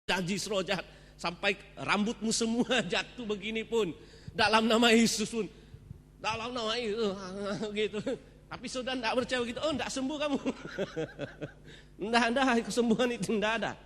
Najis roh jahat. Sampai rambutmu semua jatuh begini pun. Dalam nama Yesus pun. Dalam nama Yesus. Gitu. Tapi sudah tidak percaya begitu. Oh tidak sembuh kamu. Tidak ada kesembuhan itu. Tidak ada.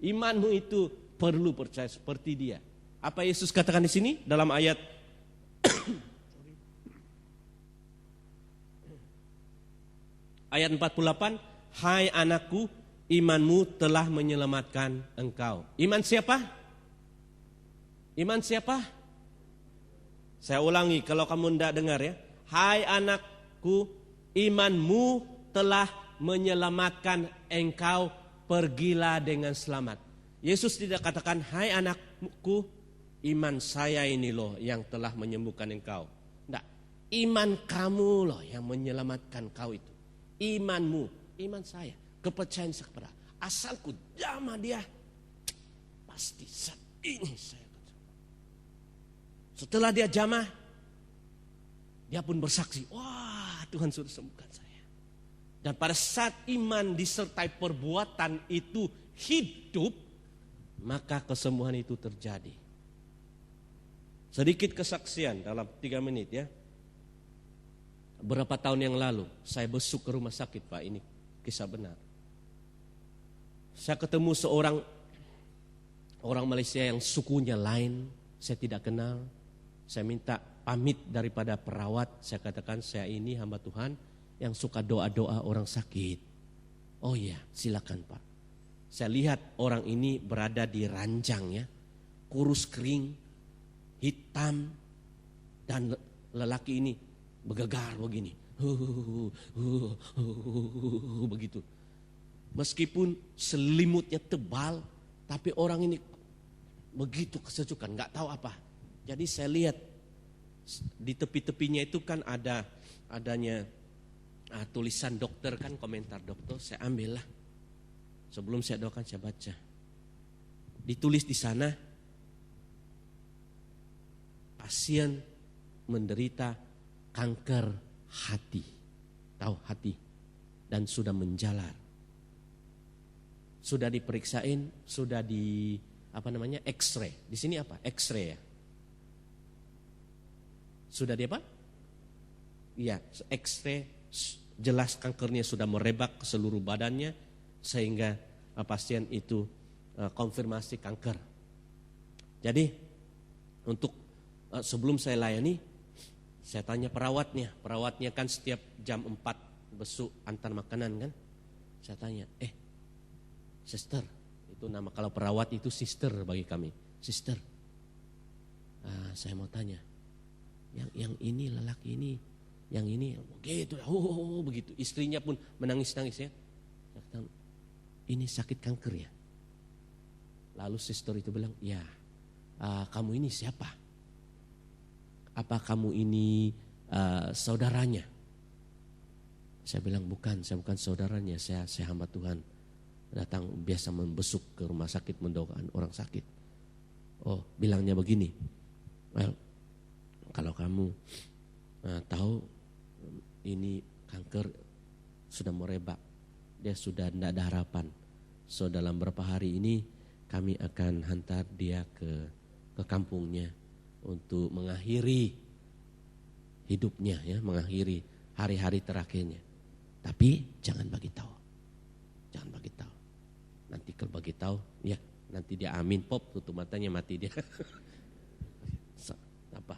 Imanmu itu perlu percaya seperti dia. Apa Yesus katakan di sini? Dalam ayat ayat 48. Hai anakku, imanmu telah menyelamatkan engkau. Iman siapa? Iman siapa? Saya ulangi kalau kamu tidak dengar ya. Hai anakku, imanmu telah menyelamatkan engkau, pergilah dengan selamat. Yesus tidak katakan, hai anakku, iman saya ini loh yang telah menyembuhkan engkau. Tidak, iman kamu loh yang menyelamatkan kau itu. Imanmu, iman saya. Kepercayaan saya kepada asalku jamah dia, pasti saat ini saya kata. Setelah dia jamah, dia pun bersaksi, wah Tuhan sudah sembuhkan saya. Dan pada saat iman disertai perbuatan itu hidup, maka kesembuhan itu terjadi. Sedikit kesaksian dalam 3 menit ya. Berapa tahun yang lalu saya besuk ke rumah sakit Pak, ini kisah benar. Saya ketemu seorang orang Malaysia yang sukunya lain, saya tidak kenal. Saya minta pamit daripada perawat, saya katakan saya ini hamba Tuhan yang suka doa-doa orang sakit. Oh iya, silakan Pak. Saya lihat orang ini berada di ranjang ya, kurus kering, hitam, dan lelaki ini bergegar begini, begitu. Meskipun selimutnya tebal, tapi orang ini begitu kesejukan, nggak tahu apa. Jadi saya lihat di tepi-tepinya itu kan adanya tulisan dokter kan, komentar dokter. Saya ambil lah. Sebelum saya doakan saya baca. Ditulis di sana, pasien menderita kanker hati, tahu hati, dan sudah menjalar. Sudah diperiksain, sudah di X-ray. Di sini apa? X-ray ya. Sudah di apa? Iya, X-ray jelas kankernya sudah merebak ke seluruh badannya sehingga pasien itu konfirmasi kanker. Jadi untuk sebelum saya layani, saya tanya perawatnya. Perawatnya kan setiap jam 4 besuk antar makanan kan. Saya tanya, sister, itu nama kalau perawat itu sister bagi kami. Sister, saya mau tanya, yang ini lelaki ini, yang ini begitu, begitu. Istrinya pun menangis-nangis ya. Saya kata, ini sakit kanker ya. Lalu sister itu bilang, ya, kamu ini siapa? Apa kamu ini saudaranya? Saya bilang bukan, saya bukan saudaranya, saya hamba Tuhan. Datang biasa membesuk ke rumah sakit mendoakan orang sakit. Oh, bilangnya begini. Well, kalau kamu tahu ini kanker sudah merebak, dia sudah tidak ada harapan. So dalam beberapa hari ini kami akan hantar dia ke kampungnya untuk mengakhiri hidupnya ya, mengakhiri hari-hari terakhirnya. Tapi jangan bagi tahu. Jangan bagi tahu. Nanti kalau bagi tahu, ya nanti dia amin pop, tutup matanya mati dia. Apa?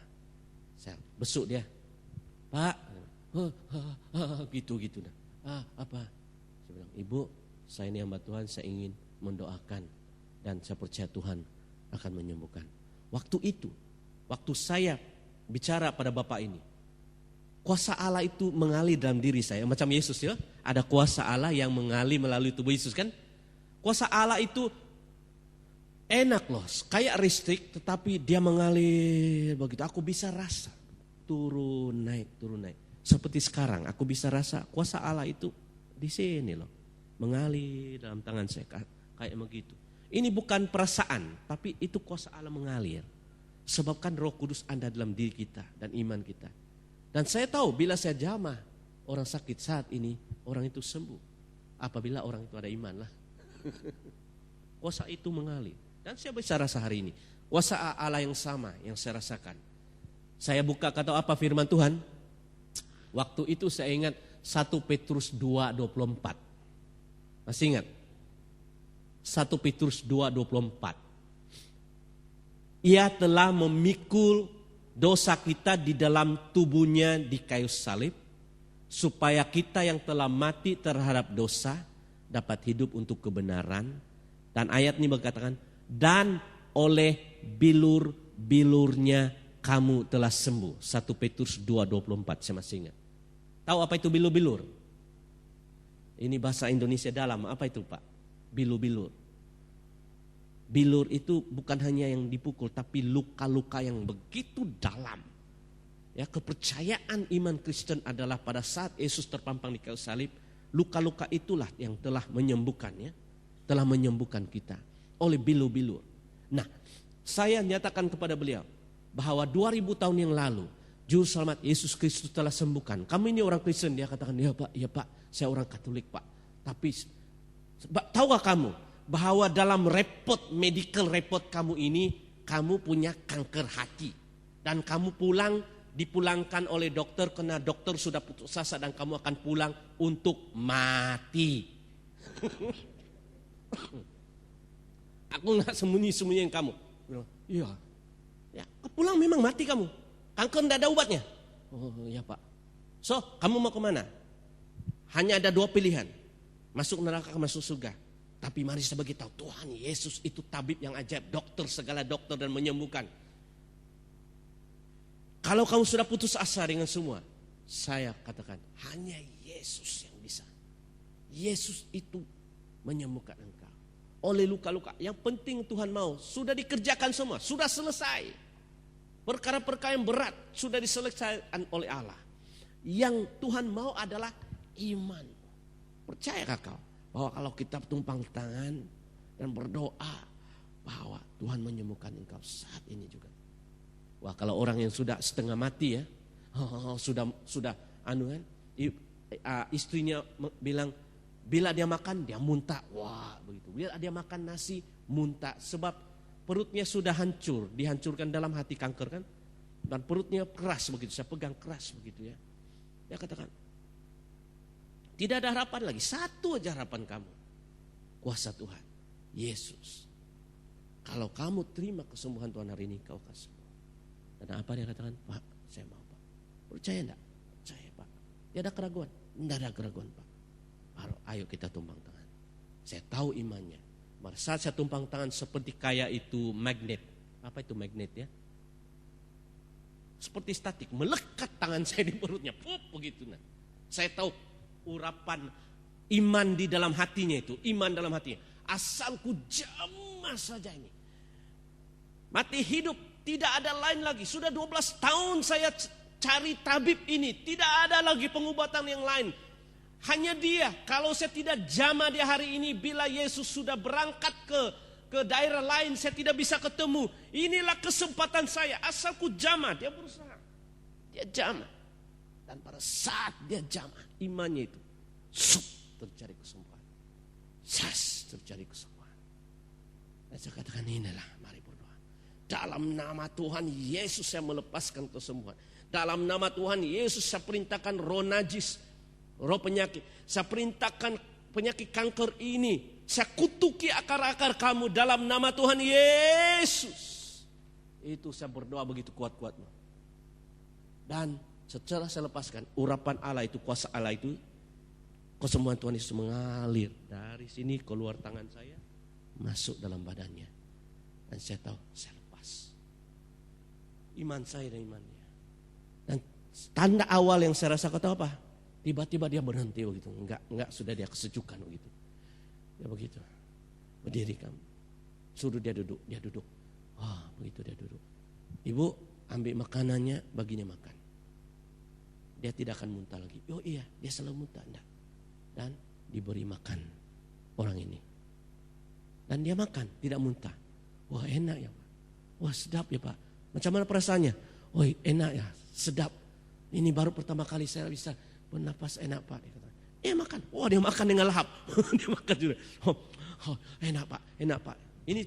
Saya besuk dia. Pak, gitu dah. Apa? Saya bilang, Ibu, saya ini hamba Tuhan, saya ingin mendoakan dan saya percaya Tuhan akan menyembuhkan. Waktu itu, waktu saya bicara pada Bapak ini, kuasa Allah itu mengalir dalam diri saya. Macam Yesus ya, ada kuasa Allah yang mengalir melalui tubuh Yesus kan. Kuasa Allah itu enak loh, kayak listrik tetapi dia mengalir begitu. Aku bisa rasa turun naik. Seperti sekarang aku bisa rasa kuasa Allah itu di sini loh, mengalir dalam tangan saya kayak begitu. Ini bukan perasaan, tapi itu kuasa Allah mengalir. Sebabkan Roh Kudus ada dalam diri kita dan iman kita. Dan saya tahu bila saya jamah orang sakit saat ini, orang itu sembuh. Apabila orang itu ada iman lah. kuasa itu mengalir. Dan saya bicara sehari ini, kuasa Allah yang sama yang saya rasakan. Saya buka kata apa firman Tuhan. Waktu itu saya ingat 1 Petrus 2:24. Masih ingat? 1 Petrus 2:24. Ia telah memikul dosa kita di dalam tubuhnya di kayu salib, supaya kita yang telah mati terhadap dosa dapat hidup untuk kebenaran. Dan ayat ini berkatakan, dan oleh bilur-bilurnya kamu telah sembuh. 1 Petrus 2:24, saya masih ingat. Tahu apa itu bilur-bilur? Ini bahasa Indonesia dalam, apa itu Pak? Bilur-bilur. Bilur itu bukan hanya yang dipukul, tapi luka-luka yang begitu dalam. Ya, kepercayaan iman Kristen adalah pada saat Yesus terpampang di kayu salib, luka-luka itulah yang telah menyembuhkan, ya, telah menyembuhkan kita oleh bilur-bilur. Nah, saya nyatakan kepada beliau bahwa 2000 tahun yang lalu Juru Selamat Yesus Kristus telah sembuhkan. Kamu ini orang Kristen, dia katakan, ya Pak, saya orang Katolik Pak. Tapi tahukah kamu bahwa dalam medical report kamu ini, kamu punya kanker hati. Dan kamu dipulangkan oleh dokter karena dokter sudah putus asa dan kamu akan pulang untuk mati. Aku nggak sembunyi-sembunyiin kamu. Iya, ya, pulang memang mati kamu. Kanker tidak ada obatnya. Oh ya Pak. So, kamu mau kemana? Hanya ada 2 pilihan. Masuk neraka, masuk surga. Tapi mari kita beritahu, Tuhan Yesus itu tabib yang ajaib. Dokter, segala dokter dan menyembuhkan. Kalau kamu sudah putus asa dengan semua, saya katakan, hanya Yesus yang bisa. Yesus itu menyembuhkan engkau. Oleh luka-luka. Yang penting Tuhan mau. Sudah dikerjakan semua. Sudah selesai. Perkara-perkara yang berat sudah diselesaikan oleh Allah. Yang Tuhan mau adalah iman. Percayakah kau bahwa kalau kita tumpang tangan dan berdoa bahwa Tuhan menyembuhkan engkau saat ini juga. Wah, kalau orang yang sudah setengah mati ya, sudah istrinya bilang bila dia makan dia muntah. Wah, begitu. Bila dia makan nasi muntah sebab perutnya sudah hancur, dihancurkan dalam hati kanker kan. Dan perutnya keras begitu, saya pegang keras begitu ya. Dia katakan, tidak ada harapan lagi, satu aja harapan kamu. Kuasa Tuhan, Yesus. Kalau kamu terima kesembuhan Tuhan hari ini, kau akan sembuh. Dan apa dia katakan? Pak, saya mau Pak. Percaya enggak? Percaya Pak. Tidak ada keraguan? Tidak ada keraguan Pak. Ayo kita tumpang tangan. Saya tahu imannya. Pada saat saya tumpang tangan seperti kayak itu magnet. Apa itu magnet ya? Seperti statik. Melekat tangan saya di perutnya. Begitu. Nah. Saya tahu urapan iman di dalam hatinya itu. Iman dalam hatinya. Asalku jamah saja ini. Mati hidup. Tidak ada lain lagi. Sudah 12 tahun saya cari tabib ini. Tidak ada lagi pengobatan yang lain. Hanya dia, kalau saya tidak jamah di hari ini, bila Yesus sudah berangkat ke daerah lain, saya tidak bisa ketemu. Inilah kesempatan saya, asalku jamah. Dia berusaha, dia jamah. Dan pada saat dia jamah, imannya itu, terjadi kesembuhan. Terjadi kesembuhan. Dan saya katakan inilah, mari berdoa. Dalam nama Tuhan Yesus saya melepaskan kesembuhan. Dalam nama Tuhan Yesus saya perintahkan roh najis, roh penyakit. Saya perintahkan penyakit kanker ini. Saya kutuki akar-akar kamu dalam nama Tuhan Yesus. Itu saya berdoa begitu kuat-kuatnya. Dan setelah saya lepaskan, urapan Allah itu, kuasa Allah itu, kesembuhan Tuhan Yesus mengalir. Dari sini keluar tangan saya, masuk dalam badannya. Dan saya tahu, saya lepas. Iman saya dan imannya. Dan tanda awal yang saya rasakan tahu apa? Tiba-tiba dia berhenti begitu, enggak sudah dia kesejukan begitu. Ya begitu. Berdiri kamu. Suruh dia duduk. Wah, begitu dia duduk. Ibu, ambil makanannya, baginya makan. Dia tidak akan muntah lagi. Oh iya, dia selalu muntah, enggak. Dan diberi makan orang ini. Dan dia makan, tidak muntah. Wah, enak ya, Pak. Wah, sedap ya, Pak. Macam mana perasaannya? Oh, enak ya, sedap. Ini baru pertama kali saya bisa bernapas enak Pak. Dia makan. Oh, dia makan dengan lahap. Dia makan juga. Oh, enak Pak.